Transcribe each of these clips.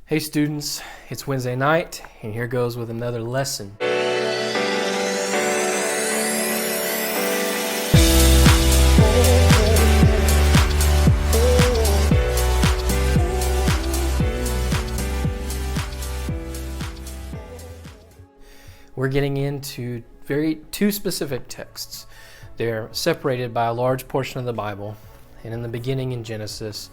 Hey students, it's Wednesday night, and here goes with another lesson. We're getting into two specific texts. They're separated by a large portion of the Bible, and in the beginning in Genesis,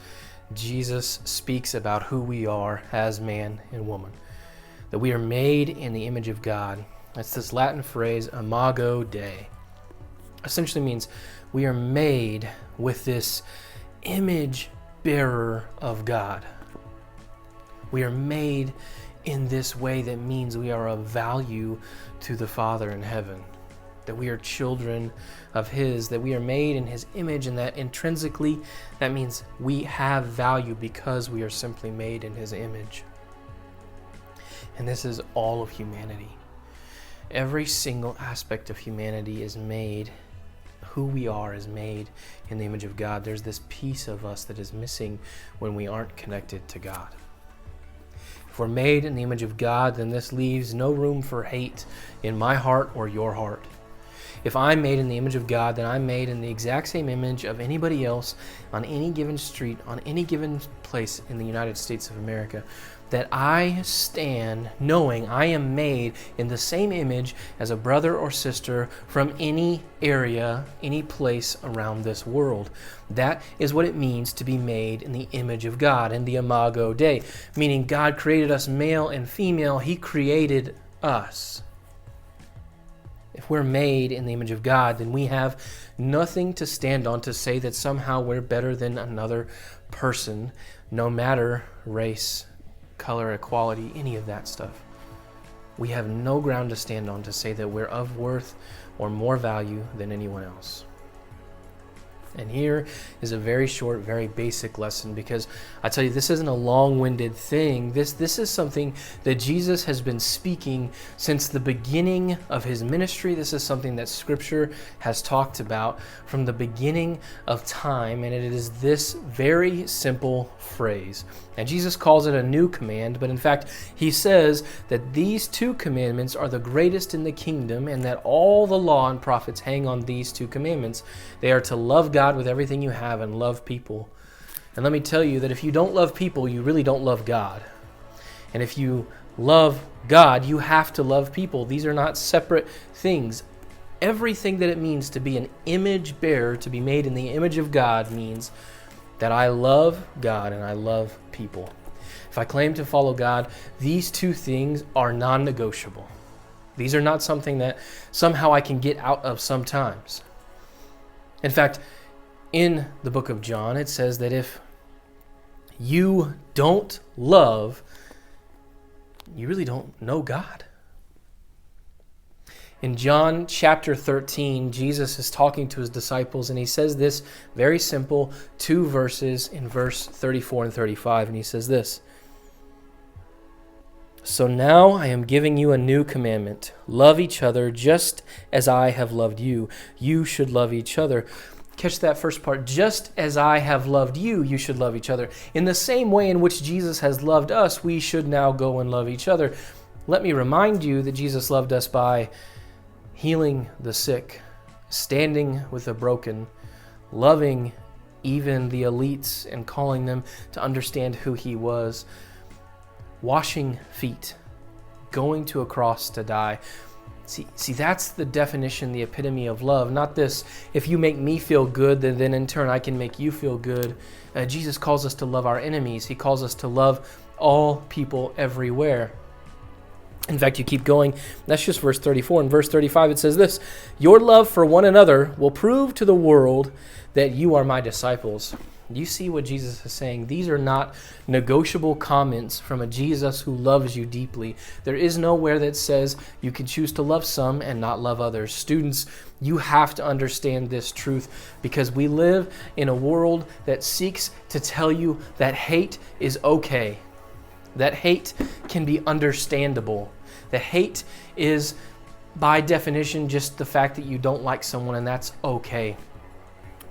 Jesus speaks about who we are as man and woman, that we are made in the image of God. That's this Latin phrase, imago Dei. Essentially means we are made with this image bearer of God. We are made in this way that means we are of value to the Father in heaven, that we are children of His, that we are made in His image, and that intrinsically that means we have value because we are simply made in His image. And this is all of humanity. Every single aspect of humanity is made, who we are is made in the image of God. There's this piece of us that is missing when we aren't connected to God. If we're made in the image of God, then this leaves no room for hate in my heart or your heart. If I'm made in the image of God, then I'm made in the exact same image of anybody else on any given street, on any given place in the United States of America, that I stand knowing I am made in the same image as a brother or sister from any area, any place around this world. That is what it means to be made in the image of God, in the imago Dei, meaning God created us male and female. He created us. If we're made in the image of God, then we have nothing to stand on to say that somehow we're better than another person, no matter race, color, equality, any of that stuff. We have no ground to stand on to say that we're of worth or more value than anyone else. And here is a very short, very basic lesson, because I tell you, this isn't a long-winded thing. This is something that Jesus has been speaking since the beginning of His ministry. This is something that Scripture has talked about from the beginning of time, and it is this very simple phrase. And Jesus calls it a new command, but in fact, He says that these two commandments are the greatest in the kingdom, and that all the law and prophets hang on these two commandments. They are to love God with everything you have and love people. And let me tell you that if you don't love people, you really don't love God. And if you love God, you have to love people. These are not separate things. Everything that it means to be an image bearer, to be made in the image of God, means that I love God and I love people. If I claim to follow God, these two things are non-negotiable. These are not something that somehow I can get out of sometimes. In fact, in the book of John, it says that if you don't love, you really don't know God. In John chapter 13, Jesus is talking to His disciples, and He says this very simple, two verses in verse 34 and 35, and He says this: "So now I am giving you a new commandment. Love each other just as I have loved you. You should love each other." Catch that first part. Just as I have loved you, you should love each other. In the same way in which Jesus has loved us, we should now go and love each other. Let me remind you that Jesus loved us by healing the sick, standing with the broken, loving even the elites and calling them to understand who He was, washing feet, going to a cross to die. See, that's the definition, the epitome of love. Not this, if you make me feel good, then in turn I can make you feel good. Jesus calls us to love our enemies. He calls us to love all people everywhere. In fact, you keep going. That's just verse 34. In verse 35, it says this: "Your love for one another will prove to the world that you are my disciples." Do you see what Jesus is saying? These are not negotiable comments from a Jesus who loves you deeply. There is nowhere that says you can choose to love some and not love others. Students, you have to understand this truth, because we live in a world that seeks to tell you that hate is okay, that hate can be understandable, that hate is by definition just the fact that you don't like someone and that's okay.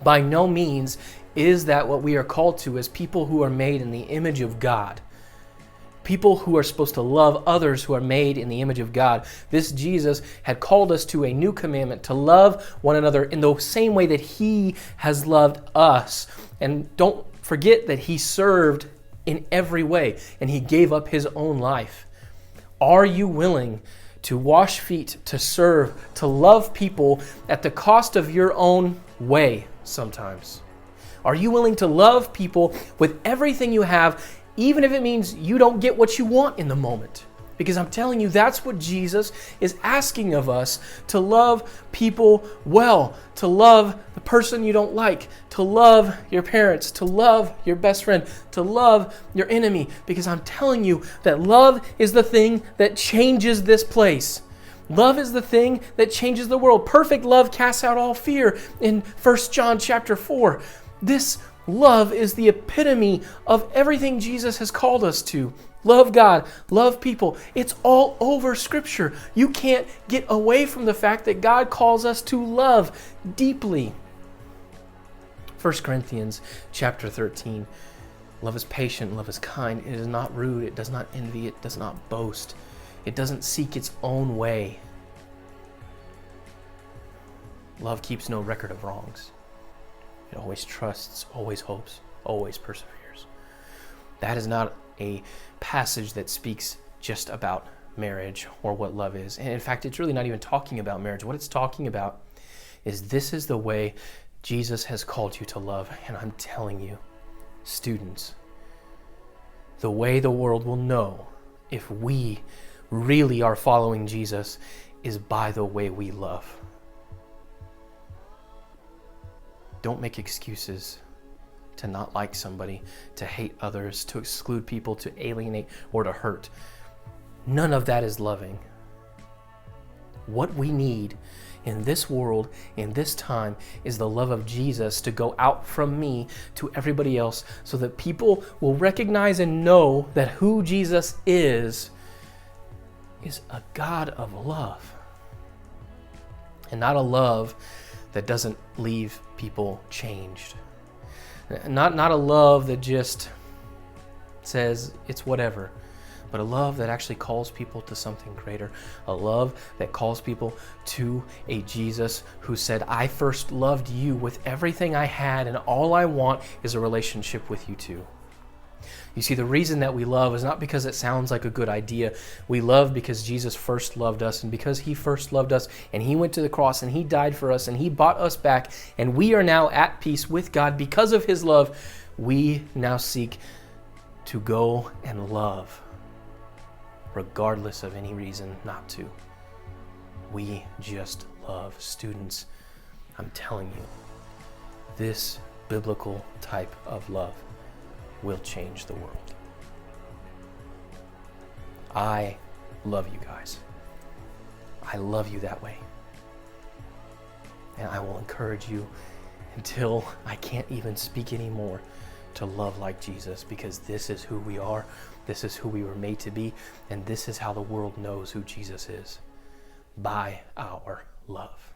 By no means is that what we are called to as people who are made in the image of God. people who are supposed to love others who are made in the image of God. This Jesus had called us to a new commandment, to love one another in the same way that he has loved us. And don't forget that he served in every way, and he gave up his own life. Are you willing to wash feet, to serve, to love people at the cost of your own way sometimes? Are you willing to love people with everything you have, even if it means you don't get what you want in the moment? Because I'm telling you, that's what Jesus is asking of us, to love people well, to love the person you don't like, to love your parents, to love your best friend, to love your enemy. Because I'm telling you that love is the thing that changes this place. Love is the thing that changes the world. Perfect love casts out all fear in 1 John chapter 4. This love is the epitome of everything Jesus has called us to. Love God, love people. It's all over Scripture. You can't get away from the fact that God calls us to love deeply. 1 Corinthians chapter 13. Love is patient, love is kind. It is not rude, it does not envy, it does not boast. It doesn't seek its own way. Love keeps no record of wrongs. It always trusts, always hopes, always perseveres. That is not a passage that speaks just about marriage or what love is. And in fact, it's really not even talking about marriage. What it's talking about is this is the way Jesus has called you to love. And I'm telling you, students, the way the world will know if we really are following Jesus is by the way we love. Don't make excuses to not like somebody, to hate others, to exclude people, to alienate, or to hurt. None of that is loving. What we need in this world, in this time, is the love of Jesus to go out from me to everybody else, so that people will recognize and know that who Jesus is a God of love. And not a love that doesn't leave people changed. Not a love that just says it's whatever, but a love that actually calls people to something greater. A love that calls people to a Jesus who said, I first loved you with everything I had, and all I want is a relationship with you too. You see, the reason that we love is not because it sounds like a good idea. We love because Jesus first loved us, and because he first loved us, and he went to the cross, and he died for us, and he bought us back, and we are now at peace with God because of his love. We now seek to go and love, regardless of any reason not to. We just love. Students, I'm telling you, this biblical type of love will change the world. I love you guys. I love you that way. And I will encourage you until I can't even speak anymore to love like Jesus, because this is who we are, this is who we were made to be, and this is how the world knows who Jesus is, by our love.